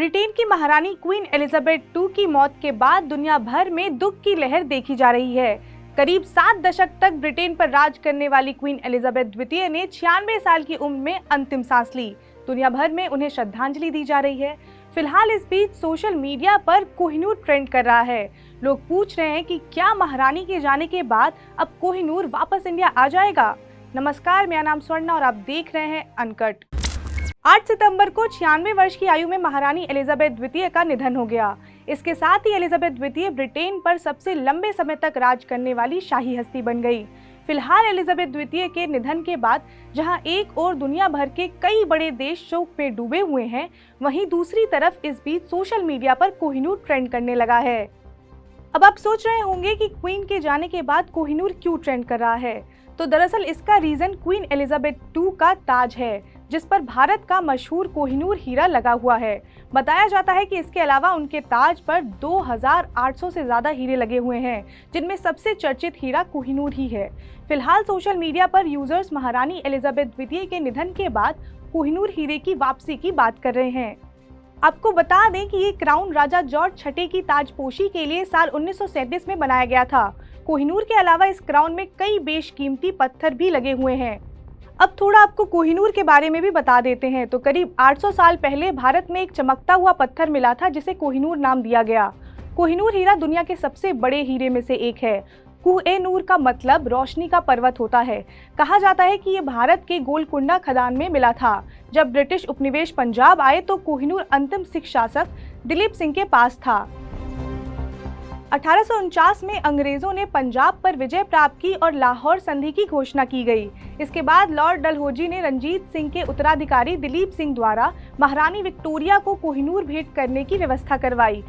Britain की महारानी queen Elizabeth II की मौत के बाद दुनिया भर में दुख की लहर देखी जा रही है। करीब 7 दशक तक ब्रिटेन पर राज करने वाली क्वीन एलिजाबेथ द्वितीय ने 96 साल की उम्र में अंतिम सांस ली। दुनिया भर में उन्हें श्रद्धांजलि दी जा रही है। फिलहाल इस बीच सोशल मीडिया पर कोहिनूर ट्रेंड कर रहा है। लोग पूछ रहे हैं कि क्या महारानी के जाने के बाद अब कोहिनूर वापस इंडिया आ जाएगा। नमस्कार, मेरा नाम स्वर्णा और आप देख रहे हैं अनकट। 8 सितंबर को 96 वर्ष की आयु में महारानी एलिजाबेथ द्वितीय का निधन हो गया। इसके साथ ही एलिजाबेथ द्वितीय ब्रिटेन पर सबसे लंबे समय तक राज करने वाली शाही हस्ती बन गई। फिलहाल एलिजाबेथ द्वितीय के निधन के बाद जहां एक और दुनिया भर के कई बड़े देश शोक में डूबे हुए हैं, वहीं दूसरी तरफ इस बीच सोशल मीडिया पर कोहिनूर ट्रेंड करने लगा है। अब आप सोच रहे होंगे कि क्वीन के जाने के बाद कोहिनूर क्यों ट्रेंड कर रहा है, तो दरअसल इसका रीजन क्वीन एलिजाबेथ II का ताज है, जिस पर भारत का मशहूर कोहिनूर हीरा लगा हुआ है। बताया जाता है कि इसके अलावा उनके ताज पर 2800 से ज्यादा हीरे लगे हुए हैं, जिनमें सबसे चर्चित हीरा कोहिनूर ही है। फिलहाल सोशल मीडिया पर यूजर्स महारानी एलिजाबेथ द्वितीय के निधन के बाद कोहिनूर हीरे की वापसी की बात कर रहे हैं। आपको बता दें कि ये क्राउन राजा जॉर्ज छठे की ताजपोशी के लिए साल 1937 में बनाया गया था। कोहिनूर के अलावा इस क्राउन में कई बेशकीमती पत्थर भी लगे हुए हैं। अब थोड़ा आपको कोहिनूर के बारे में भी बता देते हैं। तो करीब 800 साल पहले भारत में एक चमकता हुआ पत्थर मिला था, जिसे कोहिनूर नाम दिया गया। कोहिनूर हीरा दुनिया के सबसे बड़े हीरे में से एक है। कोह-ए-नूर का मतलब रोशनी का पर्वत होता है। कहा जाता है कि ये भारत के गोलकुंडा खदान में मिला था। जब ब्रिटिश उपनिवेश पंजाब आए तो कोहिनूर अंतिम सिख शासक दिलीप सिंह के पास था। 1849 में अंग्रेजों ने पंजाब पर विजय प्राप्त की और लाहौर संधि की घोषणा की गई। इसके बाद लॉर्ड डलहौजी ने रंजीत सिंह के उत्तराधिकारी दिलीप सिंह द्वारा महारानी विक्टोरिया को कोहिनूर भेंट करने की व्यवस्था करवाई।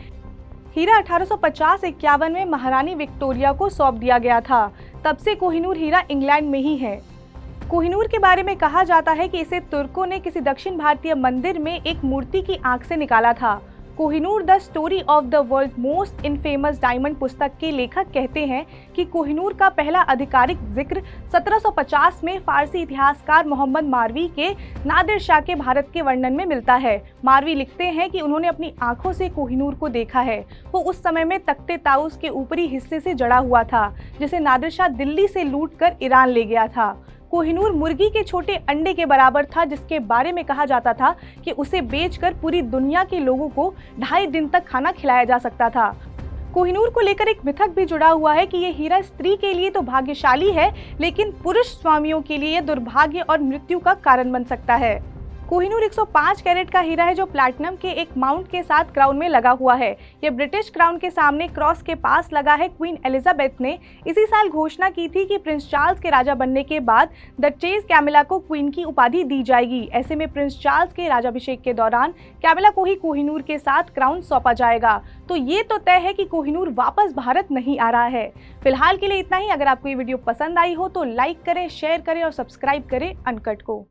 हीरा 1850-51 में महारानी विक्टोरिया को सौंप दिया गया था। तब से कोहिनूर हीरा इंग्लैंड में ही है। कोहिनूर के बारे में कहा जाता है कि इसे तुर्कों ने किसी दक्षिण भारतीय मंदिर में एक मूर्ति की आंख से निकाला था। Kohinoor the story of the world most infamous diamond पुस्तक के लेखक कहते हैं कि कोहिनूर का पहला आधिकारिक जिक्र 1750 में फारसी इतिहासकार मोहम्मद मारवी के नादिर शाह के भारत के वर्णन में मिलता है। मारवी लिखते हैं कि उन्होंने अपनी आंखों से कोहिनूर को देखा है। वो उस समय में तख्ते ताउस के ऊपरी हिस्से से जड़ा हुआ था, जिसे नादिर शाह दिल्ली से लूट कर ईरान ले गया था। कोहिनूर मुर्गी के छोटे अंडे के बराबर था, जिसके बारे में कहा जाता था कि उसे बेचकर पूरी दुनिया के लोगों को 2.5 दिन तक खाना खिलाया जा सकता था। कोहिनूर को लेकर एक मिथक भी जुड़ा हुआ है कि ये हीरा स्त्री के लिए तो भाग्यशाली है, लेकिन पुरुष स्वामियों के लिए दुर्भाग्य और मृत्यु का कारण बन सकता है। कोहिनूर 105 कैरेट का हीरा है, जो प्लैटिनम के एक माउंट के साथ क्राउन में लगा हुआ है। यह ब्रिटिश क्राउन के सामने क्रॉस के पास लगा है। क्वीन एलिजाबेथ ने इसी साल घोषणा की थी कि प्रिंस चार्ल्स के राजा बनने के बाद डचेस कैमिला को क्वीन की उपाधि दी जाएगी। ऐसे में प्रिंस चार्ल्स के राजाभिषेक के दौरान कैमिला को ही कोहिनूर के साथ क्राउन सौंपा जाएगा। तो ये तो तय है कि कोहिनूर वापस भारत नहीं आ रहा है। फिलहाल के लिए इतना ही। अगर आपको ये वीडियो पसंद आई हो तो लाइक करें, शेयर करें और सब्सक्राइब करें अनकट को।